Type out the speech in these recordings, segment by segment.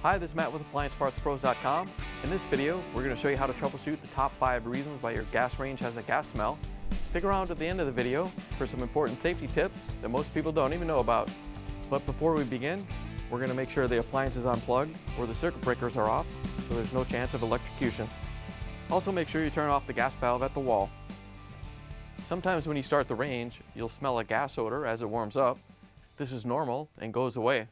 Hi, this is Matt with AppliancePartsPros.com. In this video, we're going to show you how to troubleshoot the top 5 reasons why your gas range has a gas smell. Stick around at the end of the video for some important safety tips that most people don't even know about. But before we begin, we're going to make sure the appliance is unplugged or the circuit breakers are off so there's no chance of electrocution. Also make sure you turn off the gas valve at the wall. Sometimes when you start the range, you'll smell a gas odor as it warms up. This is normal and goes away.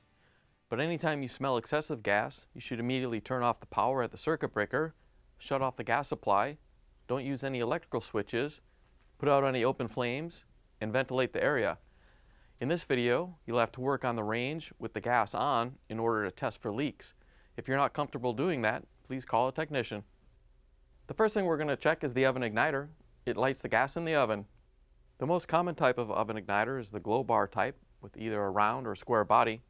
But anytime you smell excessive gas, you should immediately turn off the power at the circuit breaker, shut off the gas supply, don't use any electrical switches, put out any open flames, and ventilate the area. In this video, you'll have to work on the range with the gas on in order to test for leaks. If you're not comfortable doing that, please call a technician. The first thing we're going to check is the oven igniter. It lights the gas in the oven. The most common type of oven igniter is the glow bar type with either a round or square body.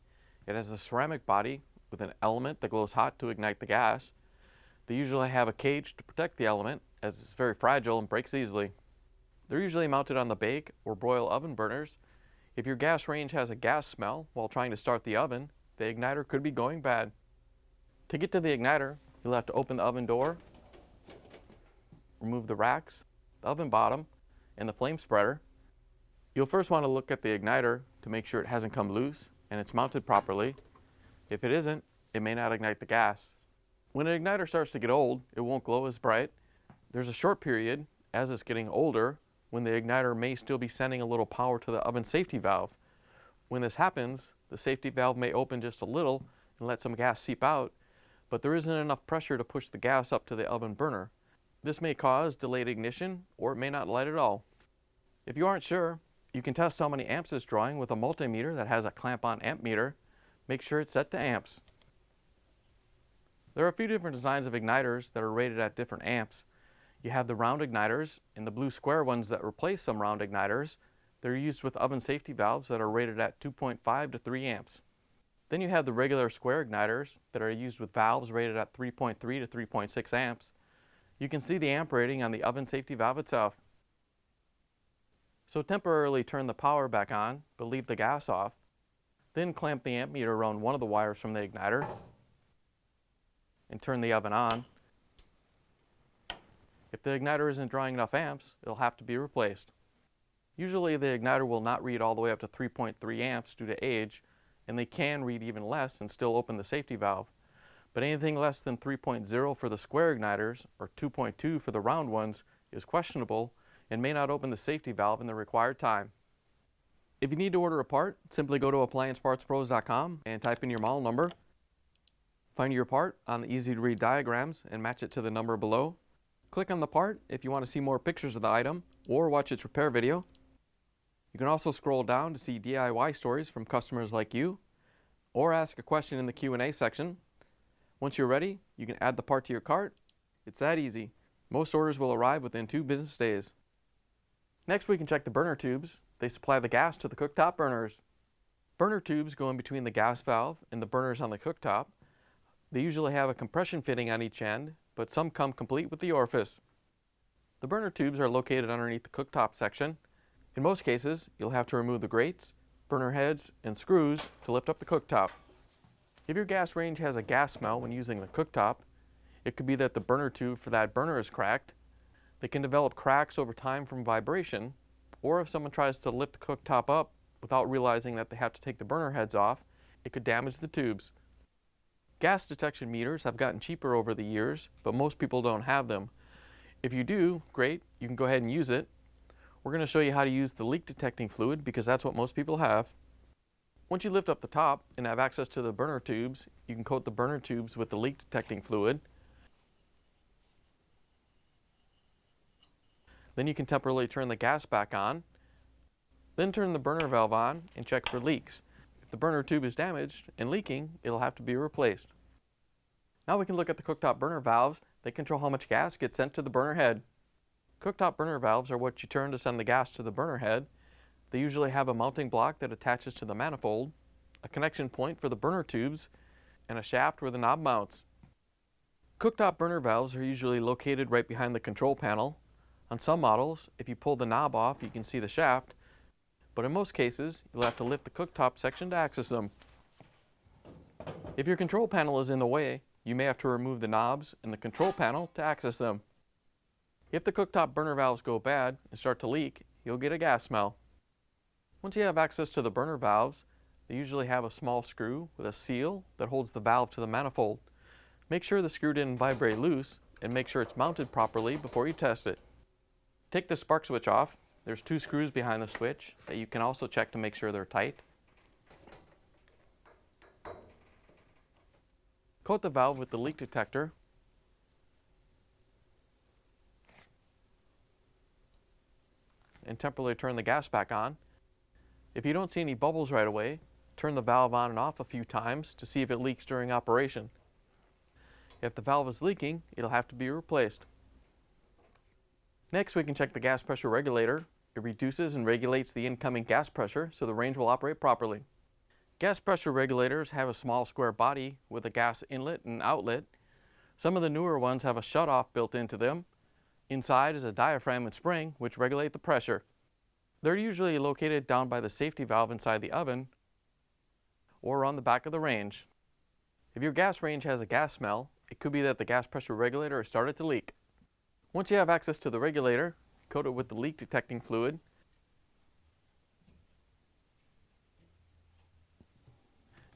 It has a ceramic body with an element that glows hot to ignite the gas. They usually have a cage to protect the element as it's very fragile and breaks easily. They're usually mounted on the bake or broil oven burners. If your gas range has a gas smell while trying to start the oven, the igniter could be going bad. To get to the igniter, you'll have to open the oven door, remove the racks, the oven bottom, and the flame spreader. You'll first want to look at the igniter to make sure it hasn't come loose and it's mounted properly. If it isn't, it may not ignite the gas. When an igniter starts to get old, it won't glow as bright. There's a short period, as it's getting older, when the igniter may still be sending a little power to the oven safety valve. When this happens, the safety valve may open just a little and let some gas seep out, but there isn't enough pressure to push the gas up to the oven burner. This may cause delayed ignition, or it may not light at all. If you aren't sure, you can test how many amps it's drawing with a multimeter that has a clamp-on amp meter. Make sure it's set to amps. There are a few different designs of igniters that are rated at different amps. You have the round igniters and the blue square ones that replace some round igniters. They're used with oven safety valves that are rated at 2.5 to 3 amps. Then you have the regular square igniters that are used with valves rated at 3.3 to 3.6 amps. You can see the amp rating on the oven safety valve itself. So temporarily turn the power back on, but leave the gas off. Then clamp the amp meter around one of the wires from the igniter and turn the oven on. If the igniter isn't drawing enough amps, it'll have to be replaced. Usually the igniter will not read all the way up to 3.3 amps due to age, and they can read even less and still open the safety valve. But anything less than 3.0 for the square igniters or 2.2 for the round ones is questionable and may not open the safety valve in the required time. If you need to order a part, simply go to AppliancePartsPros.com and type in your model number. Find your part on the easy-to-read diagrams and match it to the number below. Click on the part if you want to see more pictures of the item or watch its repair video. You can also scroll down to see DIY stories from customers like you, or ask a question in the Q&A section. Once you're ready, you can add the part to your cart. It's that easy. Most orders will arrive within 2 business days. Next, we can check the burner tubes. They supply the gas to the cooktop burners. Burner tubes go in between the gas valve and the burners on the cooktop. They usually have a compression fitting on each end, but some come complete with the orifice. The burner tubes are located underneath the cooktop section. In most cases, you'll have to remove the grates, burner heads, and screws to lift up the cooktop. If your gas range has a gas smell when using the cooktop, it could be that the burner tube for that burner is cracked. They can develop cracks over time from vibration, or if someone tries to lift the cooktop up without realizing that they have to take the burner heads off, it could damage the tubes. Gas detection meters have gotten cheaper over the years, but most people don't have them. If you do, great, you can go ahead and use it. We're going to show you how to use the leak detecting fluid because that's what most people have. Once you lift up the top and have access to the burner tubes, you can coat the burner tubes with the leak detecting fluid. Then you can temporarily turn the gas back on. Then turn the burner valve on and check for leaks. If the burner tube is damaged and leaking, it'll have to be replaced. Now we can look at the cooktop burner valves. They control how much gas gets sent to the burner head. Cooktop burner valves are what you turn to send the gas to the burner head. They usually have a mounting block that attaches to the manifold, a connection point for the burner tubes, and a shaft where the knob mounts. Cooktop burner valves are usually located right behind the control panel. On some models, if you pull the knob off, you can see the shaft, but in most cases, you'll have to lift the cooktop section to access them. If your control panel is in the way, you may have to remove the knobs and the control panel to access them. If the cooktop burner valves go bad and start to leak, you'll get a gas smell. Once you have access to the burner valves, they usually have a small screw with a seal that holds the valve to the manifold. Make sure the screw didn't vibrate loose and make sure it's mounted properly before you test it. Take the spark switch off. There's 2 screws behind the switch that you can also check to make sure they're tight. Coat the valve with the leak detector. And temporarily turn the gas back on. If you don't see any bubbles right away, turn the valve on and off a few times to see if it leaks during operation. If the valve is leaking, it'll have to be replaced. Next, we can check the gas pressure regulator. It reduces and regulates the incoming gas pressure so the range will operate properly. Gas pressure regulators have a small square body with a gas inlet and outlet. Some of the newer ones have a shutoff built into them. Inside is a diaphragm and spring which regulate the pressure. They're usually located down by the safety valve inside the oven or on the back of the range. If your gas range has a gas smell, it could be that the gas pressure regulator has started to leak. Once you have access to the regulator, coat it with the leak detecting fluid.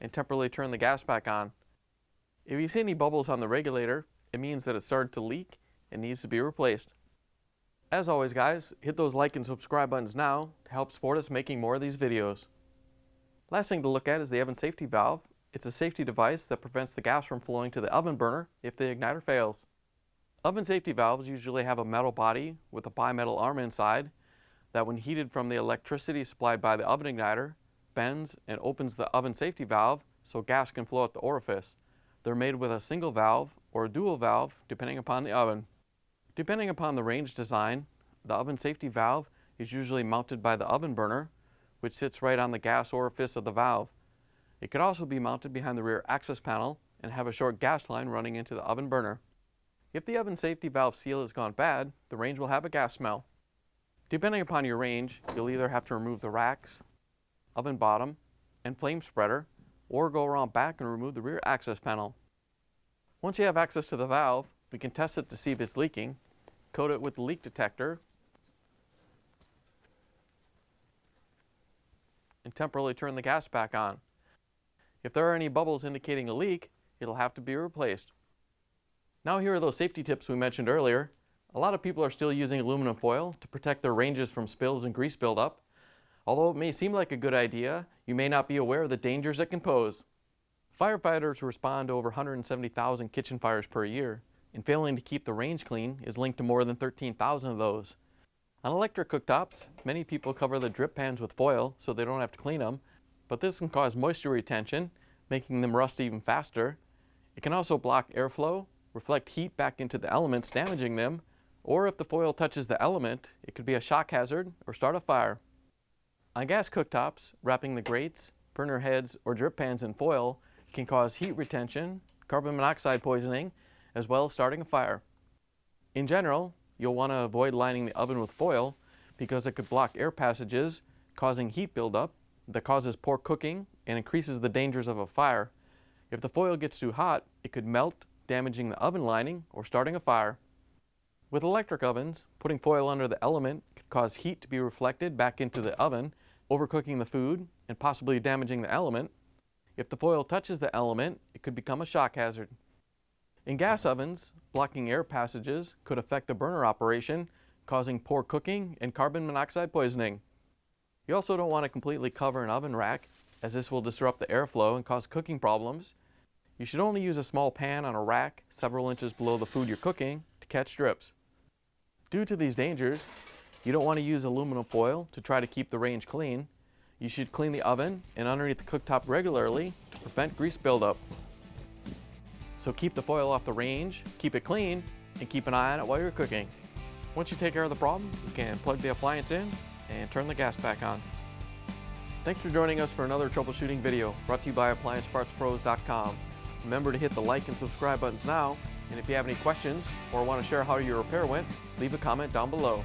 And temporarily turn the gas back on. If you see any bubbles on the regulator, it means that it started to leak and needs to be replaced. As always guys, hit those like and subscribe buttons now to help support us making more of these videos. Last thing to look at is the oven safety valve. It's a safety device that prevents the gas from flowing to the oven burner if the igniter fails. Oven safety valves usually have a metal body with a bimetal arm inside that when heated from the electricity supplied by the oven igniter, bends and opens the oven safety valve so gas can flow out the orifice. They're made with a single valve or a dual valve depending upon the oven. Depending upon the range design, the oven safety valve is usually mounted by the oven burner, which sits right on the gas orifice of the valve. It could also be mounted behind the rear access panel and have a short gas line running into the oven burner. If the oven safety valve seal has gone bad, the range will have a gas smell. Depending upon your range, you'll either have to remove the racks, oven bottom, and flame spreader, or go around back and remove the rear access panel. Once you have access to the valve, we can test it to see if it's leaking. Coat it with the leak detector and temporarily turn the gas back on. If there are any bubbles indicating a leak, it'll have to be replaced. Now here are those safety tips we mentioned earlier. A lot of people are still using aluminum foil to protect their ranges from spills and grease buildup. Although it may seem like a good idea, you may not be aware of the dangers it can pose. Firefighters respond to over 170,000 kitchen fires per year, and failing to keep the range clean is linked to more than 13,000 of those. On electric cooktops, many people cover the drip pans with foil so they don't have to clean them, but this can cause moisture retention, making them rust even faster. It can also block airflow, reflect heat back into the elements, damaging them, or if the foil touches the element, it could be a shock hazard or start a fire. On gas cooktops, wrapping the grates, burner heads, or drip pans in foil can cause heat retention, carbon monoxide poisoning, as well as starting a fire. In general, you'll want to avoid lining the oven with foil because it could block air passages, causing heat buildup that causes poor cooking and increases the dangers of a fire. If the foil gets too hot, it could melt, damaging the oven lining or starting a fire. With electric ovens, putting foil under the element could cause heat to be reflected back into the oven, overcooking the food and possibly damaging the element. If the foil touches the element, it could become a shock hazard. In gas ovens, blocking air passages could affect the burner operation, causing poor cooking and carbon monoxide poisoning. You also don't want to completely cover an oven rack, as this will disrupt the airflow and cause cooking problems. You should only use a small pan on a rack several inches below the food you're cooking to catch drips. Due to these dangers, you don't want to use aluminum foil to try to keep the range clean. You should clean the oven and underneath the cooktop regularly to prevent grease buildup. So keep the foil off the range, keep it clean, and keep an eye on it while you're cooking. Once you take care of the problem, you can plug the appliance in and turn the gas back on. Thanks for joining us for another troubleshooting video brought to you by AppliancePartsPros.com. Remember to hit the like and subscribe buttons now, and if you have any questions or want to share how your repair went, leave a comment down below.